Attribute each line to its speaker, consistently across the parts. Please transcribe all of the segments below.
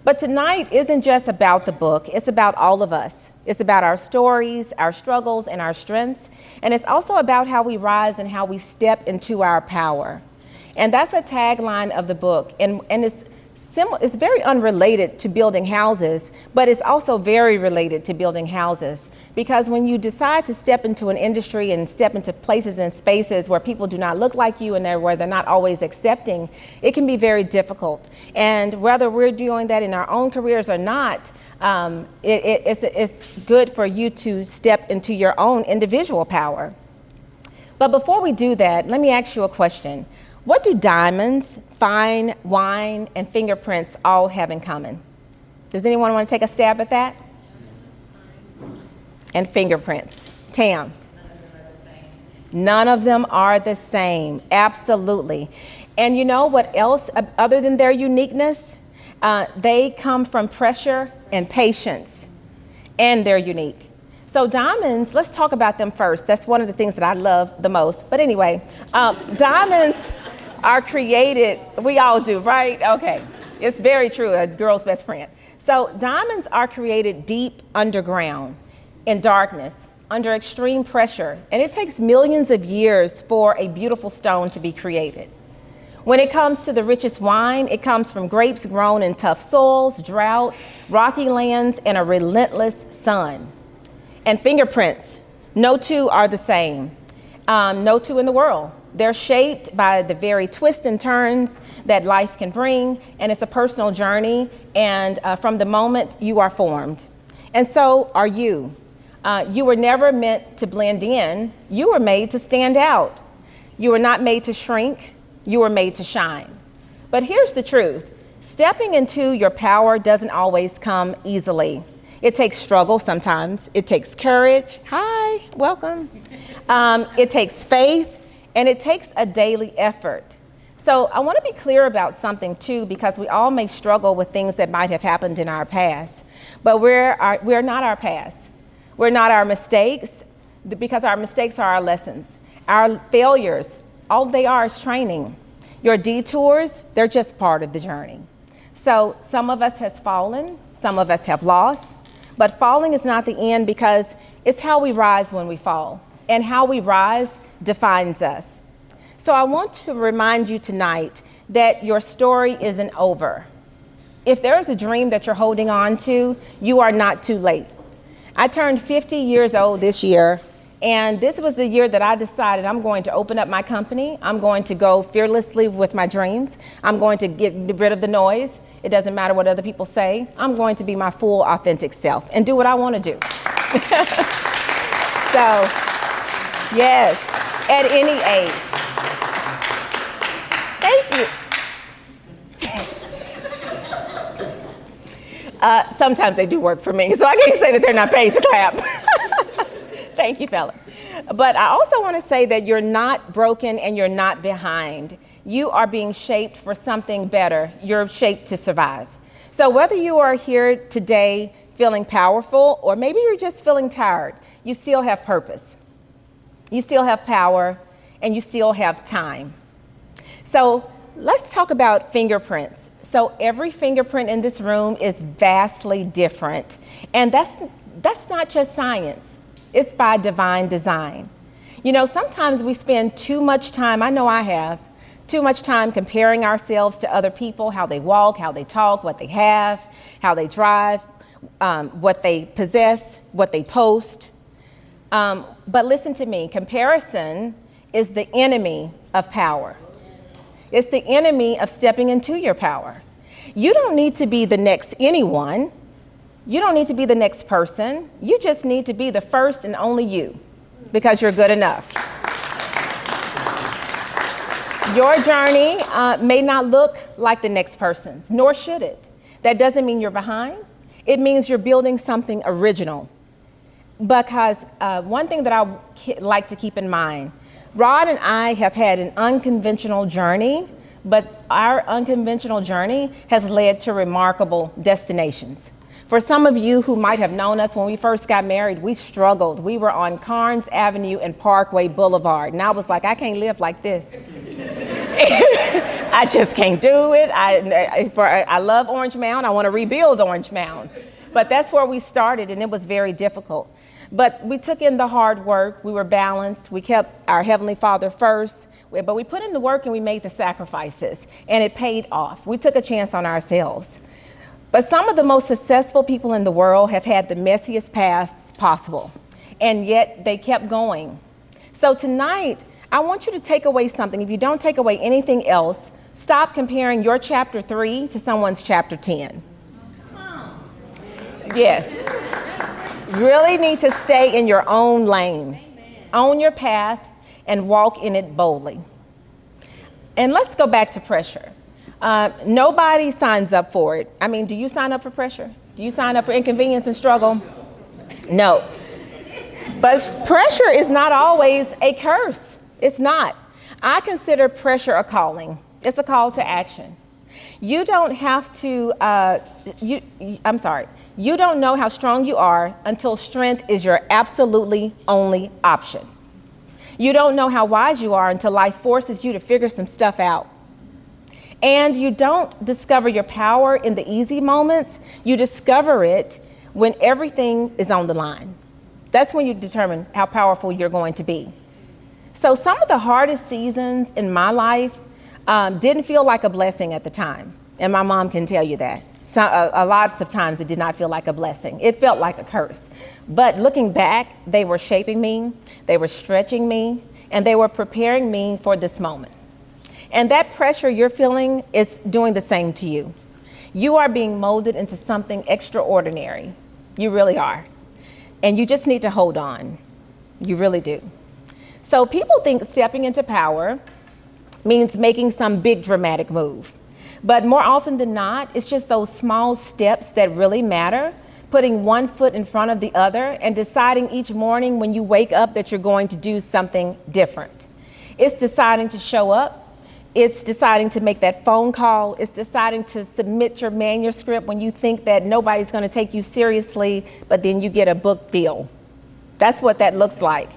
Speaker 1: But tonight isn't just about the book, it's about all of us. It's about our stories, our struggles, and our strengths. And it's also about how we rise and how we step into our power. And that's a tagline of the book. And it's very unrelated to building houses, but it's also very related to building houses. Because when you decide to step into an industry and step into places and spaces where people do not look like you and where they're not always accepting, it can be very difficult. And whether we're doing that in our own careers or not, it's good for you to step into your own individual power. But before we do that, let me ask you a question. What do diamonds, fine wine, and fingerprints all have in common? Does anyone want to take a stab at that? And fingerprints. Tam? None of them are the same. Absolutely. And you know what else, other than their uniqueness? They come from pressure and patience, and they're unique. So diamonds, let's talk about them first. That's one of the things that I love the most. But anyway, diamonds are created, we all do, right? Okay, it's very true, a girl's best friend. So diamonds are created deep underground, in darkness, under extreme pressure, and it takes millions of years for a beautiful stone to be created. When it comes to the richest wine, it comes from grapes grown in tough soils, drought, rocky lands, and a relentless sun. And fingerprints, no two are the same, no two in the world. They're shaped by the very twists and turns that life can bring, and it's a personal journey, and from the moment you are formed. And so are you. You were never meant to blend in. You were made to stand out. You were not made to shrink. You were made to shine. But here's the truth. Stepping into your power doesn't always come easily. It takes struggle sometimes. It takes courage. Hi, welcome. It takes faith, and it takes a daily effort. So I want to be clear about something too, because we all may struggle with things that might have happened in our past, but we're not our past. We're not our mistakes, because our mistakes are our lessons. Our failures, all they are is training. Your detours, they're just part of the journey. So some of us has fallen, some of us have lost, but falling is not the end, because it's how we rise when we fall, and how we rise defines us. So I want to remind you tonight that your story isn't over. If there is a dream that you're holding on to, you are not too late. I turned 50 years old this year, and this was the year that I decided I'm going to open up my company. I'm going to go fearlessly with my dreams. I'm going to get rid of the noise. It doesn't matter what other people say. I'm going to be my full, authentic self and do what I want to do. So, yes, at any age. Thank you. Sometimes they do work for me, so I can't say that they're not paid to clap. Thank you, fellas. But I also want to say that you're not broken and you're not behind. You are being shaped for something better. You're shaped to survive. So whether you are here today feeling powerful, or maybe you're just feeling tired, you still have purpose. You still have power, and you still have time. So let's talk about fingerprints. So every fingerprint in this room is vastly different. And that's not just science. It's by divine design. You know, sometimes we spend too much time, I know I have, too much time comparing ourselves to other people, how they walk, how they talk, what they have, how they drive, what they possess, what they post. But listen to me, comparison is the enemy of power. It's the enemy of stepping into your power. You don't need to be the next anyone. You don't need to be the next person. You just need to be the first and only you, because you're good enough. Your journey may not look like the next person's, nor should it. That doesn't mean you're behind. It means you're building something original. Because one thing that I like to keep in mind, Rod and I have had an unconventional journey, but our unconventional journey has led to remarkable destinations. For some of you who might have known us when we first got married, we struggled. We were on Carnes Avenue and Parkway Boulevard, and I was like, I can't live like this. I just can't do it. I love Orange Mound. I want to rebuild Orange Mound. But that's where we started, and it was very difficult. But we took in the hard work. We were balanced. We kept our Heavenly Father first. But we put in the work and we made the sacrifices, and it paid off. We took a chance on ourselves. But some of the most successful people in the world have had the messiest paths possible, and yet they kept going. So tonight, I want you to take away something. If you don't take away anything else, stop comparing your chapter 3 to someone's chapter 10. Yes. Really need to stay in your own lane. Own your path and walk in it boldly. And let's go back to pressure. Nobody signs up for it. I mean, do you sign up for pressure? Do you sign up for inconvenience and struggle? No. But pressure is not always a curse. It's not. I consider pressure a calling. It's a call to action. You don't have to, you don't know how strong you are until strength is your absolutely only option. You don't know how wise you are until life forces you to figure some stuff out. And you don't discover your power in the easy moments. You discover it when everything is on the line. That's when you determine how powerful you're going to be. So some of the hardest seasons in my life didn't feel like a blessing at the time. And my mom can tell you that. So, lots of times it did not feel like a blessing. It felt like a curse. But looking back, they were shaping me, they were stretching me, and they were preparing me for this moment. And that pressure you're feeling is doing the same to you. You are being molded into something extraordinary. You really are. And you just need to hold on. You really do. So people think stepping into power means making some big dramatic move. But more often than not, it's just those small steps that really matter, putting one foot in front of the other and deciding each morning when you wake up that you're going to do something different. It's deciding to show up. It's deciding to make that phone call. It's deciding to submit your manuscript when you think that nobody's going to take you seriously, but then you get a book deal. That's what that looks like.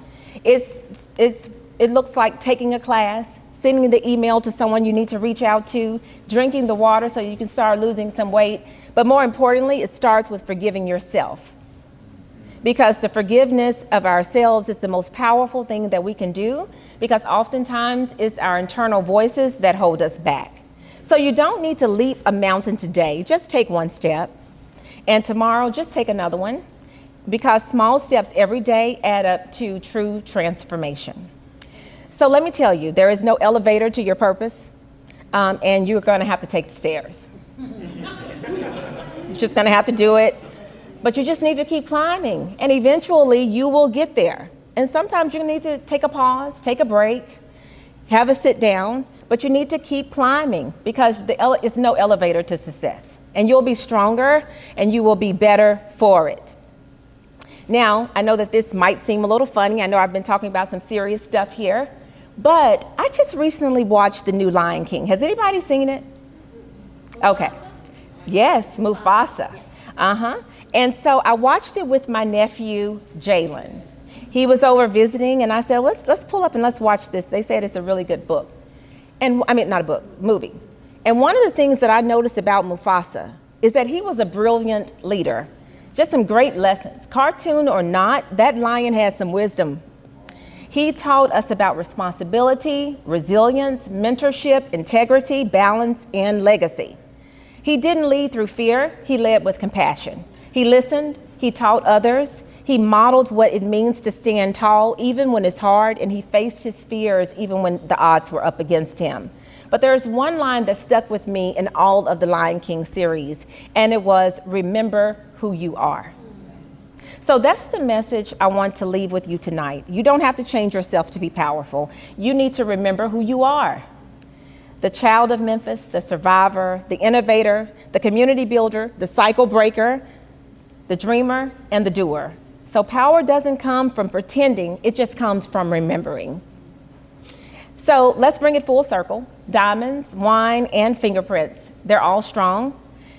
Speaker 1: It looks like taking a class, sending the email to someone you need to reach out to, drinking the water so you can start losing some weight. But more importantly, it starts with forgiving yourself. Because the forgiveness of ourselves is the most powerful thing that we can do, because oftentimes it's our internal voices that hold us back. So you don't need to leap a mountain today. Just take one step. And tomorrow, just take another one. Because small steps every day add up to true transformation. So let me tell you, there is no elevator to your purpose, and you're going to have to take the stairs. You're just going to have to do it, but you just need to keep climbing, and eventually you will get there. And sometimes you need to take a pause, take a break, have a sit down, but you need to keep climbing because it's no elevator to success, and you'll be stronger and you will be better for it. Now, I know that this might seem a little funny. I know I've been talking about some serious stuff here, but I just recently watched the new Lion King. Has anybody seen it? Okay. Yes, Mufasa. And so I watched it with my nephew, Jalen. He was over visiting, and I said, let's pull up and let's watch this. They said it's a really good book. Not a book, movie. And one of the things that I noticed about Mufasa is that he was a brilliant leader. Just some great lessons. Cartoon or not, that lion had some wisdom. He taught us about responsibility, resilience, mentorship, integrity, balance, and legacy. He didn't lead through fear, he led with compassion. He listened, he taught others, he modeled what it means to stand tall even when it's hard, and he faced his fears even when the odds were up against him. But there's one line that stuck with me in all of the Lion King series, and it was, remember who you are. So that's the message I want to leave with you tonight. You don't have to change yourself to be powerful. You need to remember who you are. The child of Memphis, the survivor, the innovator, the community builder, the cycle breaker, the dreamer, and the doer. So power doesn't come from pretending, it just comes from remembering. So let's bring it full circle. Diamonds, wine, and fingerprints, they're all strong.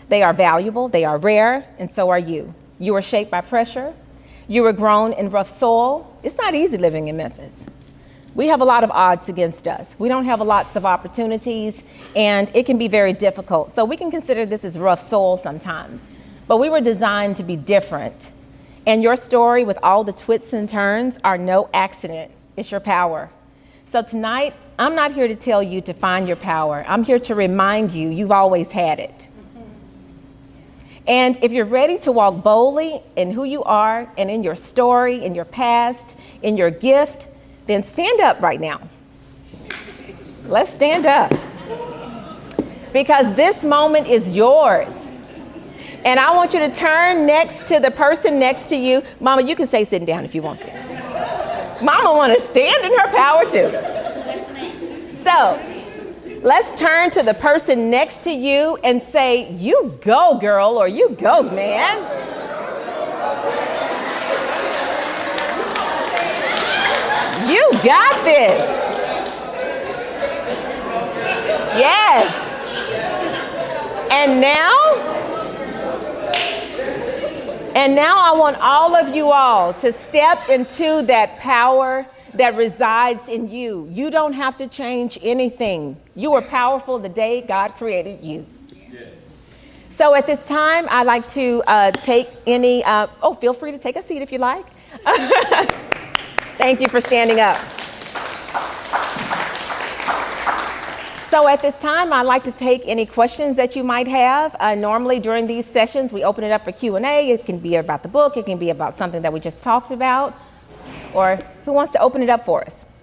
Speaker 1: They are valuable, they are rare, and so are you. You were shaped by pressure. You were grown in rough soil. It's not easy living in Memphis. We have a lot of odds against us. We don't have lots of opportunities, and it can be very difficult. So we can consider this as rough soil sometimes. But we were designed to be different. And your story with all the twists and turns are no accident. It's your power. So tonight, I'm not here to tell you to find your power. I'm here to remind you you've always had it. And if you're ready to walk boldly in who you are and in your story, in your past, in your gift, then stand up right now. Let's stand up. Because this moment is yours. And I want you to turn next to the person next to you. Mama, you can stay sitting down if you want to. Mama want to stand in her power too. So let's turn to the person next to you and say, you go, girl, or you go, man. You got this. Yes. And now I want all of you all to step into that power that resides in you. You don't have to change anything. You were powerful the day God created you. Yes. So at this time, I'd like to take any, feel free to take a seat if you like. Thank you for standing up. So at this time, I'd like to take any questions that you might have. Normally during these sessions, we open it up for Q&A. It can be about the book. It can be about something that we just talked about. Or who wants to open it up for us?